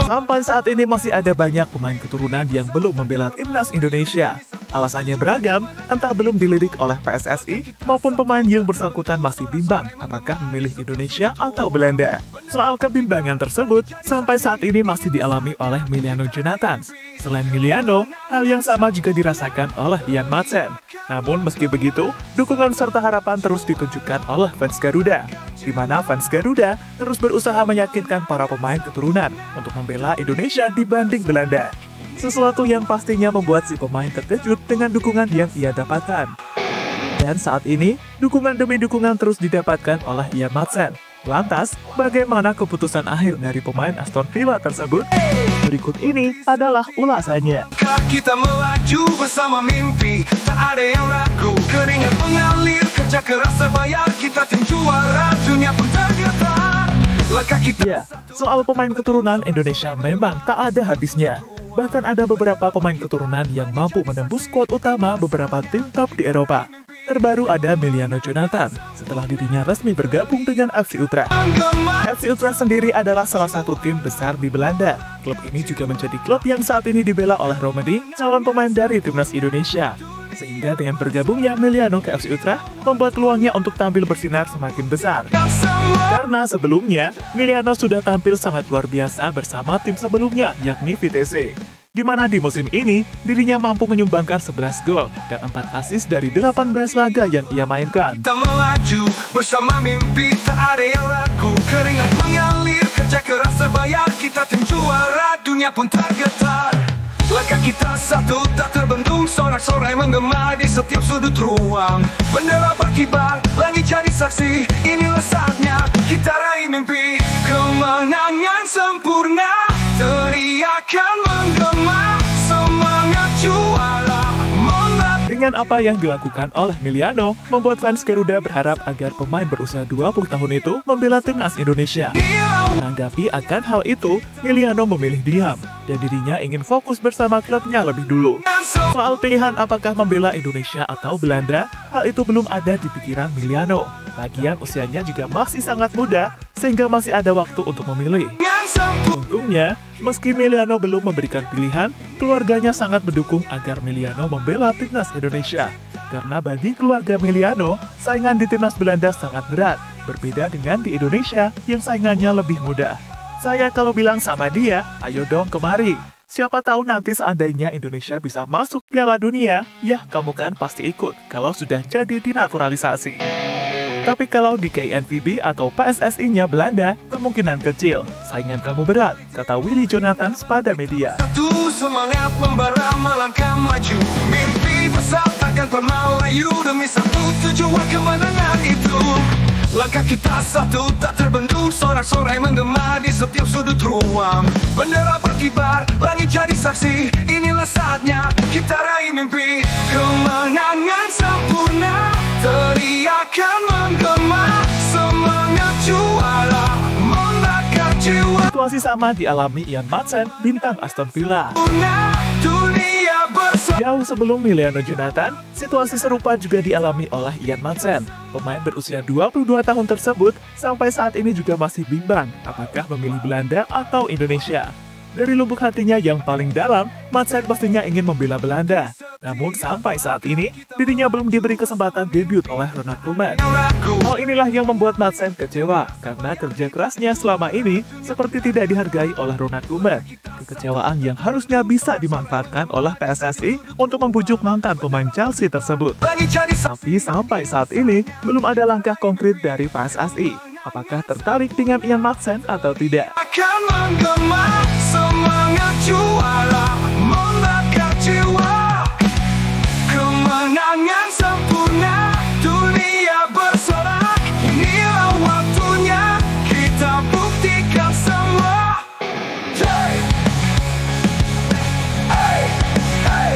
Sampai saat ini masih ada banyak pemain keturunan yang belum membela timnas Indonesia. Alasannya beragam, entah belum dilirik oleh PSSI maupun pemain yang bersangkutan masih bimbang apakah memilih Indonesia atau Belanda. Soal kebimbangan tersebut, sampai saat ini masih dialami oleh Miliano Jonathan. Selain Miliano, hal yang sama juga dirasakan oleh Ian Madsen. Namun meski begitu, dukungan serta harapan terus ditunjukkan oleh fans Garuda, di mana fans Garuda terus berusaha meyakinkan para pemain keturunan untuk membela Indonesia dibanding Belanda. Sesuatu yang pastinya membuat si pemain terkejut dengan dukungan yang ia dapatkan. Dan saat ini, dukungan demi dukungan terus didapatkan oleh Ian Madsen. Lantas, bagaimana keputusan akhir dari pemain Aston Villa tersebut? Berikut ini adalah ulasannya. Kita melaju bersama mimpi, tak ada yang ragu. Keringat mengalir, kerja keras sebaya kita tim juara, dunia pun tergetar. Langkah kita. Ya, soal pemain keturunan Indonesia memang tak ada habisnya. Bahkan ada beberapa pemain keturunan yang mampu menembus skuad utama beberapa tim top di Eropa. Terbaru ada Miliano Jonathan, setelah dirinya resmi bergabung dengan FC Utrecht. FC Utrecht sendiri adalah salah satu tim besar di Belanda. Klub ini juga menjadi klub yang saat ini dibela oleh Romedy, calon pemain dari timnas Indonesia. Sehingga dengan bergabungnya Miliano ke FC Utrecht, membuat peluangnya untuk tampil bersinar semakin besar. Karena sebelumnya, Miliano sudah tampil sangat luar biasa bersama tim sebelumnya, yakni VTC. Di mana di musim ini, dirinya mampu menyumbangkan 11 gol dan 4 assist dari 18 laga yang ia mainkan. Kita melaju bersama mimpi, tak ada yang ragu. Keringat mengalir, kerja keras sebaya kita tim juara, dunia pun tergetar. Langkah kita satu tak terbendung, sorak-sorai menggema di setiap sudut ruang. Bendera berkibar, langit jadi saksi, inilah saatnya kita raih mimpi. Kemenangan sempurna, teriakan menggema, semangat juara. Dengan apa yang dilakukan oleh Miliano, membuat fans Garuda berharap agar pemain berusia 20 tahun itu membela timnas Indonesia. Menanggapi akan hal itu, Miliano memilih diam, dan dirinya ingin fokus bersama klubnya lebih dulu. Soal pilihan apakah membela Indonesia atau Belanda, hal itu belum ada di pikiran Miliano. Lagian usianya juga masih sangat muda, sehingga masih ada waktu untuk memilih. Untungnya, meski Miliano belum memberikan pilihan, keluarganya sangat mendukung agar Miliano membela timnas Indonesia. Karena bagi keluarga Miliano, saingan di timnas Belanda sangat berat, berbeda dengan di Indonesia yang saingannya lebih mudah. Saya kalau bilang sama dia, ayo dong kemari. Siapa tahu nanti seandainya Indonesia bisa masuk Piala Dunia, ya kamu kan pasti ikut kalau sudah jadi dinaturalisasi. Tapi kalau di KNVB atau PSSI-nya Belanda, kemungkinan kecil. Saingan kamu berat, kata Willy Jonathan pada media. Satu semangat membara melangkah maju, mimpi besar takkan pernah layu, demi satu tujuan kemenangan itu. Langkah kita satu tak terbendung, sorak-sorai menggema di setiap sudut ruang. Bendera berkibar, langit jadi saksi, inilah saatnya kita raih mimpi. Kemenangan sempurna, teriakan menggema, semangat juara, membakar jiwa. Situasi sama dialami Ian Madsen, bintang Aston Villa. Dunia bersama. Jauh sebelum Miliano Jonathan, situasi serupa juga dialami oleh Ian Madsen. Pemain berusia 22 tahun tersebut sampai saat ini juga masih bimbang apakah memilih Belanda atau Indonesia. Dari lubuk hatinya yang paling dalam, Madsen pastinya ingin membela Belanda. Namun sampai saat ini, dirinya belum diberi kesempatan debut oleh Ronald Koeman. Hal inilah yang membuat Madsen kecewa, karena kerja kerasnya selama ini seperti tidak dihargai oleh Ronald Koeman. Kekecewaan yang harusnya bisa dimanfaatkan oleh PSSI untuk membujuk mantan pemain Chelsea tersebut. Tapi sampai saat ini, belum ada langkah konkret dari PSSI. Apakah tertarik dengan Ian Madsen atau tidak? Akan menggema, semangat juara, membakar jiwa. Kemenangan sempurna, dunia bersorak. Inilah waktunya kita buktikan semua. Hey! Hey! Hey!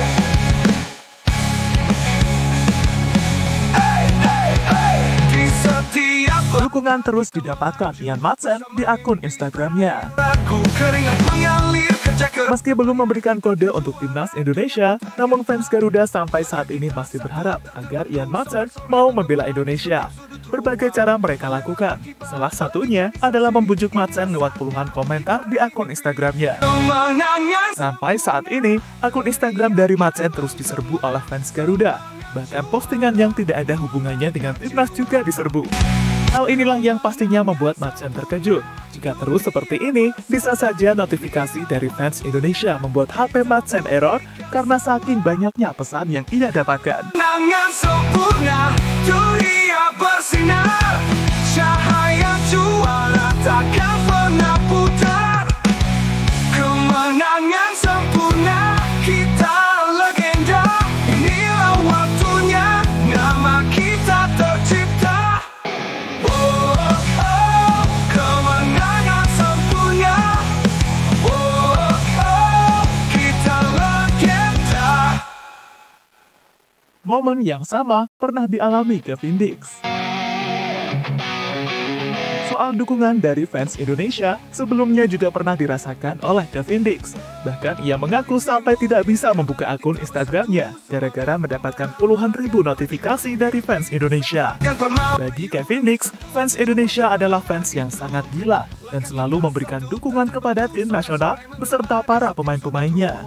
Hey! Hey! Hey! Di setiap Dukungan terus didapatkan Ian Madsen di akun Instagramnya. Keringat mengalir. kerja keras. Meski belum memberikan kode untuk timnas Indonesia, namun fans Garuda sampai saat ini masih berharap agar Ian Madsen mau membela Indonesia. Berbagai cara mereka lakukan, salah satunya adalah membujuk Madsen lewat puluhan komentar di akun Instagramnya. Kemenangan Sampai saat ini, akun Instagram dari Madsen terus diserbu oleh fans Garuda. Bahkan postingan yang tidak ada hubungannya dengan timnas juga diserbu. Hal inilah yang pastinya membuat Madsen terkejut. Jika terus seperti ini, bisa saja notifikasi dari fans Indonesia membuat HP Madsen error karena saking banyaknya pesan yang ia dapatkan. sempurna, dunia bersinar, cahaya juara takkan pernah putar. Kemenangan sempurna, kita legenda. Inilah waktunya, nama kita tercipta. Oh, oh, kemenangan sempurna. Oh, oh, kita legenda. Momen yang sama pernah dialami Kevin Dix. Soal dukungan dari fans Indonesia, sebelumnya juga pernah dirasakan oleh Kevin Dix. Bahkan ia mengaku sampai tidak bisa membuka akun Instagramnya, gara-gara mendapatkan puluhan ribu notifikasi dari fans Indonesia. Bagi Kevin Dix, fans Indonesia adalah fans yang sangat gila, dan selalu memberikan dukungan kepada tim nasional beserta para pemain-pemainnya.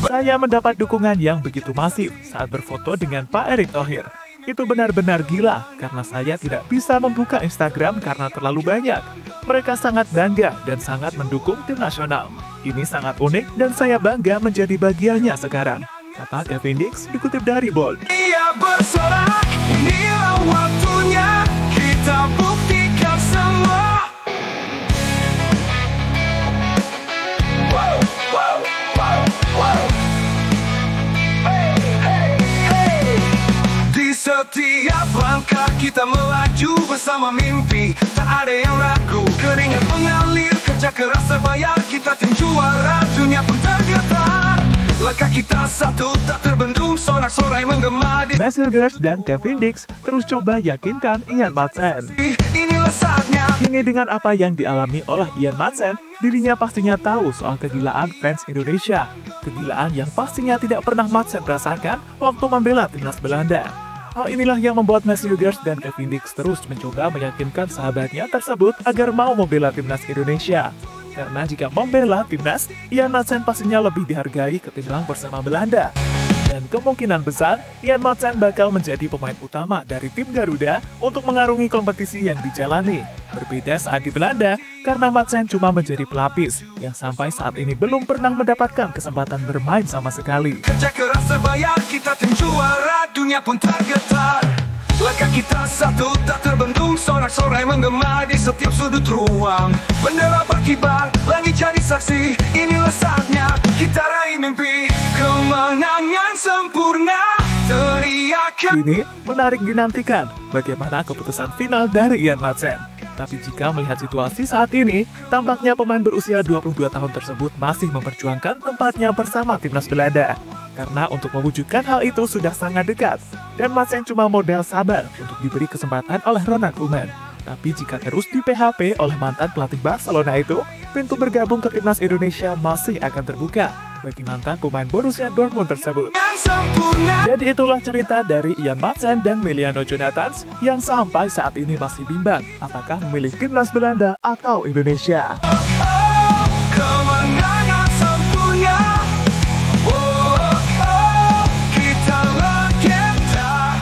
Saya mendapat dukungan yang begitu masif saat berfoto dengan Pak Erick Thohir. Itu benar-benar gila, karena saya tidak bisa membuka Instagram karena terlalu banyak. Mereka sangat bangga dan sangat mendukung tim nasional. Ini sangat unik dan saya bangga menjadi bagiannya sekarang, kata Kevin Dix dikutip dari Bold. Ia bersorak, inilah waktunya, kita buktikan semua. Wow, wow, wow, wow. Hey, hey, hey. Di setiap langkah kita melaju bersama mimpi, tak ada yang ragu. Keringat mengalir, kerja keras terbayar, kita tim juara, dunia pun tergetar. Langkah kita satu, tak terbendung, sorak-sorai menggema di Mesir Girls dan Kevin Dix terus coba yakinkan Ian Madsen. inilah saatnya. Kini dengan apa yang dialami oleh Ian Madsen, dirinya pastinya tahu soal kegilaan fans Indonesia. Kegilaan yang pastinya tidak pernah Madsen rasakan waktu membela timnas Belanda. Hal inilah yang membuat Mesir Girls dan Kevin Dix terus mencoba meyakinkan sahabatnya tersebut agar mau membela timnas Indonesia. Karena jika membela timnas, Ian Madsen pastinya lebih dihargai ketimbang bersama Belanda. Dan kemungkinan besar, Ian Madsen bakal menjadi pemain utama dari tim Garuda untuk mengarungi kompetisi yang dijalani. Berbeda saat di Belanda, karena Madsen cuma menjadi pelapis, yang sampai saat ini belum pernah mendapatkan kesempatan bermain sama sekali. Kerja keras terbayar, kita tim juara, dunia pun tergetar. Langkah kita satu, tak terbendung, sorak-sorai menggema di setiap sudut ruang. Bendera berkibar, langit jadi saksi, inilah saatnya, kita raih mimpi. Kemenangan sempurna, teriakan. Ini menarik dinantikan bagaimana keputusan final dari Ian Madsen. Tapi jika melihat situasi saat ini, tampaknya pemain berusia 22 tahun tersebut masih memperjuangkan tempatnya bersama timnas Belanda. Karena untuk mewujudkan hal itu sudah sangat dekat, dan Madsen cuma modal sabar untuk diberi kesempatan oleh Ronald Koeman. Tapi jika terus di PHP oleh mantan pelatih Barcelona itu, pintu bergabung ke timnas Indonesia masih akan terbuka bagi mantan pemain Borussia Dortmund tersebut. Sempurna. Jadi itulah cerita dari Ian Madsen dan Emiliano Jonathans yang sampai saat ini masih bimbang apakah memilih timnas Belanda atau Indonesia. Kemenangan sempurna. Oh, oh, kita legenda.